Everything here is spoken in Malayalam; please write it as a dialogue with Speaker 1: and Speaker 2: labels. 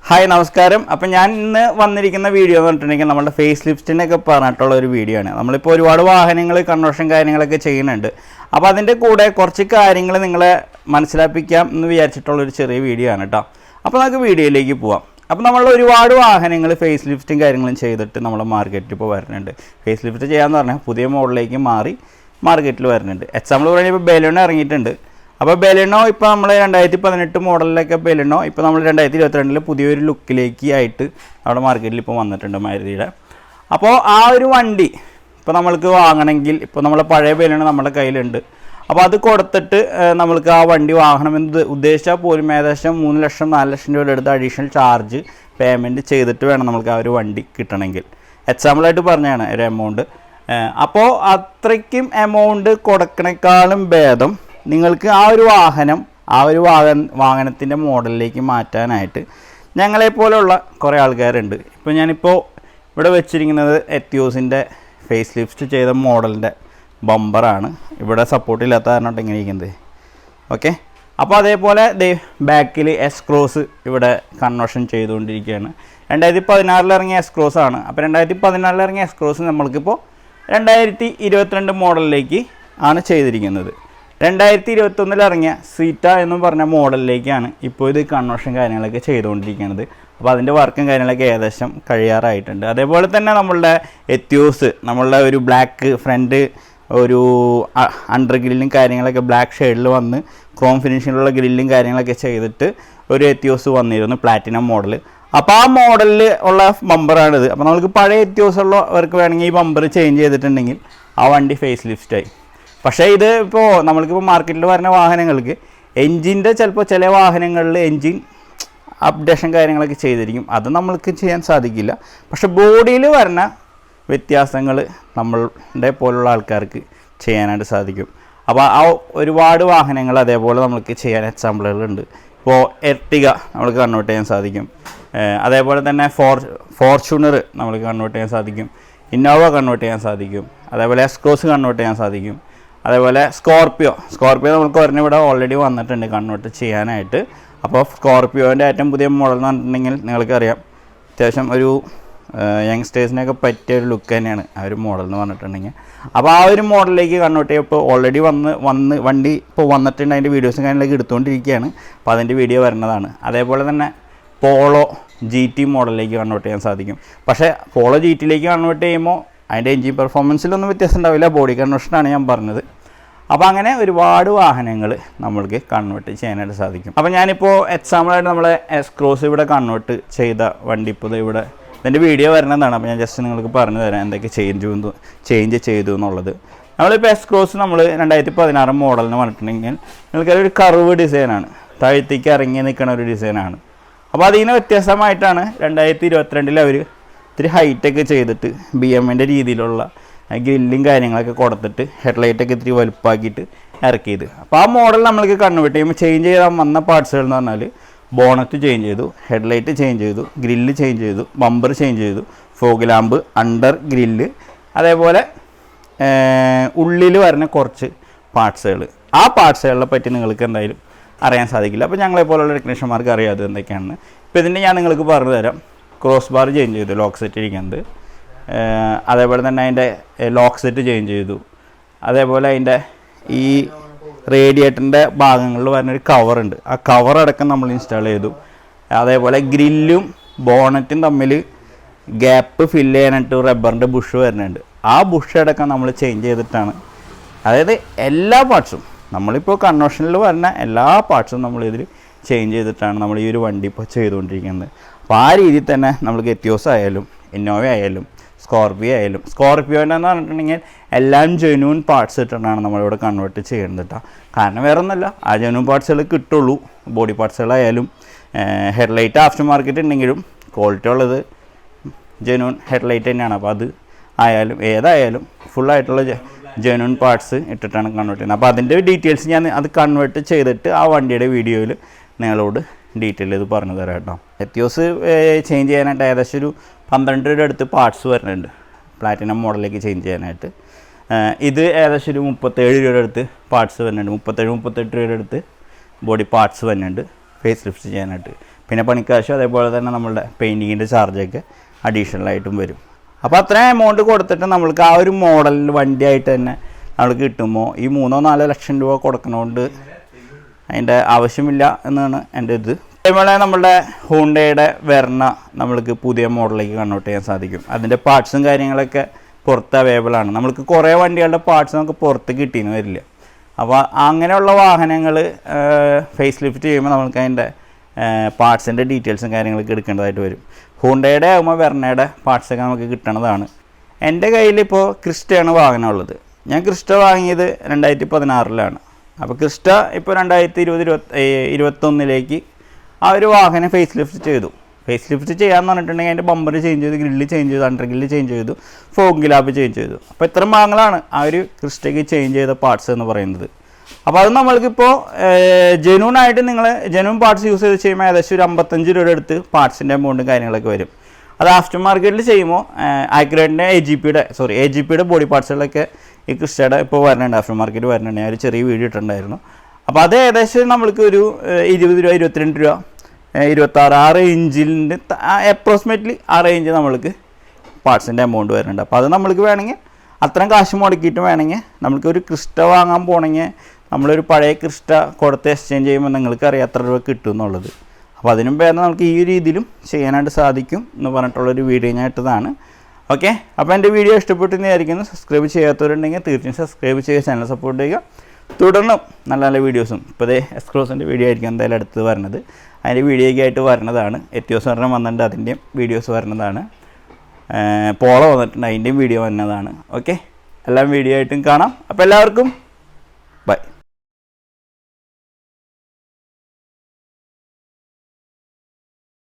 Speaker 1: ഹായ് നമസ്കാരം. അപ്പോൾ ഞാൻ ഇന്ന് വന്നിരിക്കുന്ന വീഡിയോ എന്ന് പറഞ്ഞിട്ടുണ്ടെങ്കിൽ നമ്മുടെ ഫേസ് ലിഫ്റ്റിനൊക്കെ പറഞ്ഞിട്ടുള്ള ഒരു വീഡിയോ ആണ്. നമ്മളിപ്പോൾ ഒരുപാട് വാഹനങ്ങൾ കൺവേർഷൻ കാര്യങ്ങളൊക്കെ ചെയ്യുന്നുണ്ട്. അപ്പോൾ അതിൻ്റെ കൂടെ കുറച്ച് കാര്യങ്ങൾ നിങ്ങളെ മനസ്സിലാപ്പിക്കാം എന്ന് വിചാരിച്ചിട്ടുള്ളൊരു ചെറിയ വീഡിയോ ആണ് കേട്ടോ. അപ്പോൾ നമുക്ക് വീഡിയോയിലേക്ക് പോവാം. അപ്പോൾ നമ്മൾ ഒരുപാട് വാഹനങ്ങൾ ഫേസ് ലിഫ്റ്റും കാര്യങ്ങളും ചെയ്തിട്ട് നമ്മൾ മാർക്കറ്റിൽ ഇപ്പോൾ വരുന്നുണ്ട്. ഫേസ് ലിഫ്റ്റ് ചെയ്യാമെന്ന് പറഞ്ഞാൽ പുതിയ മോഡലിലേക്ക് മാറി മാർക്കറ്റിൽ വരുന്നുണ്ട്. എക്സാമ്പിൾ പറയുമ്പോൾ ഇപ്പോൾ ബലൂൺ ഇറങ്ങിയിട്ടുണ്ട്. അപ്പോൾ ബെലിനോ ഇപ്പോൾ നമ്മൾ 2018 മോഡലിലൊക്കെ ബെലിനോ ഇപ്പോൾ നമ്മൾ 2022 പുതിയൊരു ലുക്കിലേക്ക് ആയിട്ട് നമ്മുടെ മാർക്കറ്റിൽ ഇപ്പോൾ വന്നിട്ടുണ്ട് മാരുതിയുടെ. അപ്പോൾ ആ ഒരു വണ്ടി ഇപ്പോൾ നമ്മൾക്ക് വാങ്ങണമെങ്കിൽ ഇപ്പോൾ നമ്മളെ പഴയ ബെലിനോ നമ്മുടെ കയ്യിലുണ്ട്. അപ്പോൾ അത് കൊടുത്തിട്ട് നമ്മൾക്ക് ആ വണ്ടി വാങ്ങണമെന്ന് ഉദ്ദേശിച്ചാൽ പോലും ഏകദേശം 3 ലക്ഷം 4 ലക്ഷം രൂപയുടെ അടുത്ത് അഡീഷണൽ ചാർജ് പേയ്മെൻറ്റ് ചെയ്തിട്ട് വേണം നമുക്ക് ആ ഒരു വണ്ടി കിട്ടണമെങ്കിൽ. എക്സാമ്പിളായിട്ട് പറഞ്ഞതാണ് ഒരു എമൗണ്ട്. അപ്പോൾ അത്രയ്ക്കും എമൗണ്ട് കൊടുക്കണേക്കാളും ഭേദം നിങ്ങൾക്ക് ആ ഒരു വാഹനത്തിൻ്റെ മോഡലിലേക്ക് മാറ്റാനായിട്ട് ഞങ്ങളെപ്പോലുള്ള കുറേ ആൾക്കാരുണ്ട്. ഇപ്പോൾ ഞാനിപ്പോൾ ഇവിടെ വെച്ചിരിക്കുന്നത് എത്തിയോസിൻ്റെ ഫേസ് ലിഫ്റ്റ് ചെയ്ത മോഡലിൻ്റെ ബമ്പറാണ്. ഇവിടെ സപ്പോർട്ട് ഇല്ലാത്ത കാരണം ഇങ്ങനെ ഇരിക്കുന്നത്. ഓക്കെ, അപ്പോൾ അതേപോലെ ബാക്കിൽ എസ് ക്രോസ് ഇവിടെ കൺവേർഷൻ ചെയ്തുകൊണ്ടിരിക്കുകയാണ്. 2016 ഇറങ്ങിയ എസ് ക്രോസ് ആണ്. അപ്പോൾ 2014 ഇറങ്ങിയ എസ് ക്രോസ് നമ്മൾക്കിപ്പോൾ 2022 മോഡലിലേക്ക് ആണ് ചെയ്തിരിക്കുന്നത്. 2021 ഇറങ്ങിയ സീറ്റ എന്നും പറഞ്ഞ മോഡലിലേക്കാണ് ഇപ്പോൾ ഇത് കൺവേർഷൻ കാര്യങ്ങളൊക്കെ ചെയ്തുകൊണ്ടിരിക്കുന്നത്. അപ്പോൾ അതിൻ്റെ വർക്കും കാര്യങ്ങളൊക്കെ ഏകദേശം കഴിയാറായിട്ടുണ്ട്. അതേപോലെ തന്നെ നമ്മളുടെ എത്തിയോസ് നമ്മളുടെ ഒരു ബ്ലാക്ക് ഫ്രണ്ട് ഒരു അണ്ടർ ഗ്രില്ലും കാര്യങ്ങളൊക്കെ ബ്ലാക്ക് ഷെയ്ഡിൽ വന്ന് ക്രോം ഫിനിഷിങ്ങിലുള്ള ഗ്രില്ലും കാര്യങ്ങളൊക്കെ ചെയ്തിട്ട് ഒരു എത്തിയോസ് വന്നിരുന്നു പ്ലാറ്റിനം മോഡൽ. അപ്പോൾ ആ മോഡലിൽ ഉള്ള ബമ്പറാണിത്. അപ്പോൾ നമുക്ക് പഴയ എത്തിയോസ് ഉള്ളവർക്ക് വേണമെങ്കിൽ ഈ ബമ്പർ ചേഞ്ച് ചെയ്തിട്ടുണ്ടെങ്കിൽ ആ വണ്ടി ഫേസ് ലിഫ്റ്റായി. പക്ഷേ ഇത് ഇപ്പോൾ നമ്മൾക്കിപ്പോൾ മാർക്കറ്റിൽ വരുന്ന വാഹനങ്ങൾക്ക് എൻജിൻ്റെ ചിലപ്പോൾ ചില വാഹനങ്ങളിൽ എൻജിൻ അപ്ഡേഷൻ കാര്യങ്ങളൊക്കെ ചെയ്തിരിക്കും. അത് നമ്മൾക്ക് ചെയ്യാൻ സാധിക്കില്ല. പക്ഷേ ബോഡിയിൽ വരുന്ന വ്യത്യാസങ്ങൾ നമ്മളുടെ പോലുള്ള ആൾക്കാർക്ക് ചെയ്യാനായിട്ട് സാധിക്കും. അപ്പോൾ ആ ഒരുപാട് വാഹനങ്ങൾ അതേപോലെ നമ്മൾക്ക് ചെയ്യാൻ എക്സാമ്പിളുകളുണ്ട്. ഇപ്പോൾ എർട്ടിഗ നമ്മൾക്ക് കൺവേർട്ട് ചെയ്യാൻ സാധിക്കും. അതേപോലെ തന്നെ ഫോർച്യൂണർ നമ്മൾക്ക് കൺവേർട്ട് ചെയ്യാൻ സാധിക്കും. ഇന്നോവ കൺവേർട്ട് ചെയ്യാൻ സാധിക്കും. അതേപോലെ എസ് ക്രോസ് കൺവേർട്ട് ചെയ്യാൻ സാധിക്കും. അതേപോലെ സ്കോർപ്പിയോ നമുക്ക് ഒരെണ്ണം ഇവിടെ ഓൾറെഡി വന്നിട്ടുണ്ട് കൺവേർട്ട് ചെയ്യാനായിട്ട്. അപ്പോൾ സ്കോർപ്പിയോൻ്റെ ഏറ്റവും പുതിയ മോഡൽ എന്ന് പറഞ്ഞിട്ടുണ്ടെങ്കിൽ നിങ്ങൾക്കറിയാം അത്യാവശ്യം ഒരു യങ്സ്റ്റേഴ്സിനൊക്കെ പറ്റിയ ഒരു ലുക്ക് തന്നെയാണ് ആ ഒരു മോഡൽ എന്ന് പറഞ്ഞിട്ടുണ്ടെങ്കിൽ. അപ്പോൾ ആ ഒരു മോഡലിലേക്ക് കൺവേർട്ട് ചെയ്യുമ്പോൾ ഓൾറെഡി വണ്ടി ഇപ്പോൾ വന്നിട്ടുണ്ട്. അതിൻ്റെ വീഡിയോസും കാര്യങ്ങളൊക്കെ എടുത്തുകൊണ്ടിരിക്കുകയാണ്. അപ്പോൾ അതിൻ്റെ വീഡിയോ വരുന്നതാണ്. അതേപോലെ തന്നെ പോളോ GT മോഡലിലേക്ക് കൺവേർട്ട് ചെയ്യാൻ സാധിക്കും. പക്ഷേ പോളോ GTയിലേക്ക് കൺവേർട്ട് ചെയ്യുമ്പോൾ അതിൻ്റെ എൻജിൻ പെർഫോമൻസിലൊന്നും വ്യത്യാസം ഉണ്ടാവില്ല. ബോഡി കൺവേർഷനാണ് ഞാൻ പറഞ്ഞത്. അപ്പോൾ അങ്ങനെ ഒരുപാട് വാഹനങ്ങൾ നമ്മൾക്ക് കൺവേർട്ട് ചെയ്യാനായിട്ട് സാധിക്കും. അപ്പോൾ ഞാനിപ്പോൾ എക്സാമ്പിളായിട്ട് നമ്മളെ എസ് ക്രോസ് ഇവിടെ കൺവേർട്ട് ചെയ്ത വണ്ടി ഇപ്പോൾ ഇവിടെ ഇതിൻ്റെ വീഡിയോ വരുന്നതാണ്. അപ്പോൾ ഞാൻ ജസ്റ്റ് നിങ്ങൾക്ക് പറഞ്ഞു തരാം എന്തൊക്കെ ചേഞ്ച് ചെയ്തു എന്നുള്ളത്. നമ്മളിപ്പോൾ എസ് ക്രോസ് നമ്മൾ 2016 മോഡലിന് പറഞ്ഞിട്ടുണ്ടെങ്കിൽ നിങ്ങൾക്കൊരു കർവ് ഡിസൈനാണ്, താഴത്തേക്ക് ഇറങ്ങി നിൽക്കുന്ന ഒരു ഡിസൈനാണ്. അപ്പോൾ അതിന് വ്യത്യാസമായിട്ടാണ് 2022 അവർ ഇത്തിരി ഹൈറ്റൊക്കെ ചെയ്തിട്ട് BMൻ്റെ രീതിയിലുള്ള ഗ്രില്ലും കാര്യങ്ങളൊക്കെ കൊടുത്തിട്ട് ഹെഡ്ലൈറ്റൊക്കെ ഇത്തിരി വലുപ്പാക്കിയിട്ട് ഇറക്കിയത്. അപ്പോൾ ആ മോഡൽ നമ്മൾക്ക് കൺവേർട്ട് ചെയ്യുമ്പോൾ ചേഞ്ച് ചെയ്താൽ വന്ന പാർട്സുകൾ എന്ന് പറഞ്ഞാൽ ബോണറ്റ് ചേഞ്ച് ചെയ്തു, ഹെഡ്ലൈറ്റ് ചേഞ്ച് ചെയ്തു, ഗ്രില്ല് ചേഞ്ച് ചെയ്തു, ബമ്പർ ചേഞ്ച് ചെയ്തു, ഫോഗ് ലാമ്പ്, അണ്ടർ ഗ്രില്ല്, അതേപോലെ ഉള്ളിൽ വരുന്ന കുറച്ച് പാർട്സുകൾ. ആ പാർട്സുകളെ പറ്റി നിങ്ങൾക്ക് എന്തായാലും അറിയാൻ സാധിക്കില്ല. അപ്പോൾ ഞങ്ങളെപ്പോലുള്ള ടെക്നീഷ്യന്മാർക്ക് അറിയാതെ എന്തൊക്കെയാണെന്ന്. ഇപ്പോൾ ഇതിൻ്റെ ഞാൻ നിങ്ങൾക്ക് പറഞ്ഞു തരാം. ക്രോസ് ബാർ ചേഞ്ച് ചെയ്തു, ലോക്ക് സെറ്റ് ഇരിക്കുന്നത്. അതേപോലെ തന്നെ അതിൻ്റെ ലോക്ക് സെറ്റ് ചേഞ്ച് ചെയ്തു. അതേപോലെ അതിൻ്റെ ഈ റേഡിയേറ്ററിൻ്റെ ഭാഗങ്ങളിൽ വരുന്നൊരു കവറുണ്ട്, ആ കവറടക്കം നമ്മൾ ഇൻസ്റ്റാൾ ചെയ്തു. അതേപോലെ ഗ്രില്ലും ബോണറ്റും തമ്മിൽ ഗ്യാപ്പ് ഫില്ല് ചെയ്യാനായിട്ട് റബ്ബറിൻ്റെ ബുഷ് വരുന്നുണ്ട്. ആ ബുഷ് അടക്കം നമ്മൾ ചേഞ്ച് ചെയ്തിട്ടാണ്, അതായത് എല്ലാ പാർട്സും നമ്മളിപ്പോൾ കൺവേർഷനിൽ വരുന്ന എല്ലാ പാർട്സും നമ്മളിതിൽ ചേഞ്ച് ചെയ്തിട്ടാണ് നമ്മൾ ഈ ഒരു വണ്ടി ഇപ്പോൾ ചെയ്തുകൊണ്ടിരിക്കുന്നത്. അപ്പോൾ ആ രീതിയിൽ തന്നെ നമ്മൾക്ക് എത്തിയോസ് ആയാലും ഇന്നോവ ആയാലും സ്കോർപ്പിയോ ആയാലും, സ്കോർപ്പിയോൻ്റെ എന്ന് പറഞ്ഞിട്ടുണ്ടെങ്കിൽ എല്ലാം ജെന്യൂൻ പാർട്സ് ഇട്ടിട്ടാണ് നമ്മളിവിടെ കൺവേർട്ട് ചെയ്യുന്നത് കേട്ടോ. കാരണം വേറെ ഒന്നുമല്ല, ആ ജെന്യൂൻ പാർട്സുകൾ കിട്ടുള്ളൂ. ബോഡി പാർട്സുകളായാലും ഹെഡ്ലൈറ്റ് ആഫ്റ്റർ മാർക്കറ്റ് ഉണ്ടെങ്കിലും ക്വാളിറ്റി ഉള്ളത് ജെന്യൂൻ ഹെഡ്ലൈറ്റ് തന്നെയാണ്. അപ്പോൾ അത് ആയാലും ഏതായാലും ഫുള്ളായിട്ടുള്ള ജെന്യൂൻ പാർട്സ് ഇട്ടിട്ടാണ് കൺവേർട്ട് ചെയ്യുന്നത്. അപ്പോൾ അതിൻ്റെ ഡീറ്റെയിൽസ് ഞാൻ അത് കൺവേർട്ട് ചെയ്തിട്ട് ആ വണ്ടിയുടെ വീഡിയോയിൽ നിങ്ങളോട് ഡീറ്റെയിൽ ചെയ്ത് പറഞ്ഞു തരാം കേട്ടോ. എത്തിയോസ് ചേഞ്ച് ചെയ്യാനായിട്ട് ഏകദേശം ഒരു 12 രൂപയുടെ അടുത്ത് പാർട്സ് വരുന്നുണ്ട് പ്ലാറ്റിനം മോഡലിലേക്ക് ചേഞ്ച് ചെയ്യാനായിട്ട്. ഇത് ഏകദേശം ഒരു 37 രൂപയുടെ അടുത്ത് പാർട്സ് വരുന്നുണ്ട്. 37-38 രൂപയുടെ അടുത്ത് ബോഡി പാർട്സ് വരുന്നുണ്ട് ഫേസ് ലിഫ്റ്റ് ചെയ്യാനായിട്ട്. പിന്നെ പണിക്കാശും അതേപോലെ തന്നെ നമ്മളുടെ പെയിൻറ്റിങ്ങിൻ്റെ ചാർജൊക്കെ അഡീഷണലായിട്ടും വരും. അപ്പോൾ അത്രയും എമൗണ്ട് കൊടുത്തിട്ട് നമ്മൾക്ക് ആ ഒരു മോഡലിൽ വണ്ടിയായിട്ട് തന്നെ നമ്മൾക്ക് കിട്ടുമ്പോൾ ഈ 3-4 ലക്ഷം രൂപ കൊടുക്കണോണ്ട് അതിൻ്റെ ആവശ്യമില്ല എന്നാണ് എൻ്റെ ഇത്. അതേപോലെ നമ്മളുടെ ഹോണ്ടയുടെ വെർണ നമ്മൾക്ക് പുതിയ മോഡലിലേക്ക് കൺവേർട്ട് ചെയ്യാൻ സാധിക്കും. അതിൻ്റെ പാർട്സും കാര്യങ്ങളൊക്കെ പുറത്ത് അവൈലബിൾ ആണ്. നമ്മൾക്ക് കുറേ വണ്ടികളുടെ പാർട്സ് നമുക്ക് പുറത്ത് കിട്ടിയെന്ന് വരില്ല. അപ്പോൾ അങ്ങനെയുള്ള വാഹനങ്ങൾ ഫേസ് ലിഫ്റ്റ് ചെയ്യുമ്പോൾ നമുക്ക് അതിൻ്റെ പാർട്സിൻ്റെ ഡീറ്റെയിൽസും കാര്യങ്ങളൊക്കെ എടുക്കേണ്ടതായിട്ട് വരും. ഹോണ്ടയുടെ ആകുമ്പോൾ വെർണയുടെ പാർട്സൊക്കെ നമുക്ക് കിട്ടണതാണ്. എൻ്റെ കയ്യിലിപ്പോൾ ക്രിസ്റ്റയാണ് വാഹനമുള്ളത്. ഞാൻ ക്രിസ്റ്റ വാങ്ങിയത് 2016 അപ്പോൾ ക്രിസ്റ്റ ഇപ്പോൾ 2020-21 ആ ഒരു വാഹനം ഫേസ് ലിഫ്റ്റ് ചെയ്തു. ഫേസ് ലിഫ്റ്റ് ചെയ്യാമെന്ന് പറഞ്ഞിട്ടുണ്ടെങ്കിൽ അതിൻ്റെ ബമ്പർ ചേഞ്ച് ചെയ്തു, ഗ്രില്ല് ചേഞ്ച് ചെയ്തു, അണ്ടർ ഗ്രില്ല് ചേഞ്ച് ചെയ്തു, ഫോഗ് ലാമ്പ് ചേഞ്ച് ചെയ്തു. അപ്പോൾ ഇത്രയും ഭാഗങ്ങളാണ് ആ ഒരു ക്രിസ്റ്റയ്ക്ക് ചേഞ്ച് ചെയ്ത പാർട്സ് എന്ന് പറയുന്നത്. അപ്പോൾ അത് നമ്മൾക്കിപ്പോൾ ജെന്യൂനായിട്ട് നിങ്ങൾ ജെന്യൂൻ പാർട്സ് യൂസ് ചെയ്ത് ചെയ്യുമ്പോൾ ഏകദേശം ഒരു 55 രൂപയുടെ അടുത്ത് പാർട്സിൻ്റെ എമൗണ്ടും കാര്യങ്ങളൊക്കെ വരും. അത് ആഫ്റ്റർ മാർക്കറ്റിൽ ചെയ്യുമ്പോൾ ആക്യുറേറ്റിൻ്റെ AGPയുടെ ബോഡി പാർട്സുകളൊക്കെ ഈ ക്രിസ്റ്റയുടെ ഇപ്പോൾ വരുന്നുണ്ട്, ആഫ്റ്റർ മാർക്കറ്റ് വരുന്നുണ്ട്. ഞാൻ ഒരു ചെറിയ വീഡിയോ ഇട്ടിട്ടുണ്ടായിരുന്നു. അപ്പോൾ അത് ഏകദേശം നമ്മൾക്ക് ഒരു 20 രൂപ, 22 രൂപ, 26 ആ റേഞ്ചിൻ്റെ അപ്രോക്സിമേറ്റ്ലി ആ റേഞ്ച് നമ്മൾക്ക് പാർട്സിൻ്റെ എമൗണ്ട് വരുന്നുണ്ട്. അപ്പോൾ അത് നമ്മൾക്ക് വേണമെങ്കിൽ അത്രയും കാശ് മുടക്കിയിട്ട് വേണമെങ്കിൽ നമുക്ക് ഒരു ക്രിസ്റ്റ വാങ്ങാൻ പോകണമെങ്കിൽ നമ്മളൊരു പഴയ ക്രിസ്റ്റ കൊടുത്ത് എക്സ്ചേഞ്ച് ചെയ്യുമ്പോൾ നിങ്ങൾക്ക് അറിയാം എത്ര രൂപ കിട്ടും എന്നുള്ളത്. അപ്പോൾ അതിനും പേര് നമുക്ക് ഈ രീതിയിലും ചെയ്യാനായിട്ട് സാധിക്കും എന്ന് പറഞ്ഞിട്ടുള്ളൊരു വീഡിയോ ഞാൻ ഇട്ടതാണ്. ഓക്കെ, അപ്പോൾ എൻ്റെ വീഡിയോ ഇഷ്ടപ്പെട്ടെന്ന് വിചാരിക്കുന്നു. സബ്സ്ക്രൈബ് ചെയ്യാത്തവരുണ്ടെങ്കിൽ തീർച്ചയായും സബ്സ്ക്രൈബ് ചെയ്യുക, ചാനൽ സപ്പോർട്ട് ചെയ്യുക. തുടർന്നും നല്ല നല്ല വീഡിയോസും ഇപ്പോൾ എക്സ്ക്ലൂസിൻ്റെ വീഡിയോ ആയിരിക്കും എന്തായാലും അടുത്ത് വരുന്നത്. അതിൻ്റെ വീഡിയോയ്ക്ക് ആയിട്ട് വരുന്നതാണ്. എത്തിയോസ് പറഞ്ഞാൽ വന്നിട്ടുണ്ട്, അതിൻ്റെയും വീഡിയോസ് വരുന്നതാണ്. പോളോ വന്നിട്ടുണ്ട്, അതിൻ്റെയും വീഡിയോ വരുന്നതാണ്. ഓക്കെ, എല്ലാം വീഡിയോ ആയിട്ടും കാണാം. അപ്പോൾ എല്ലാവർക്കും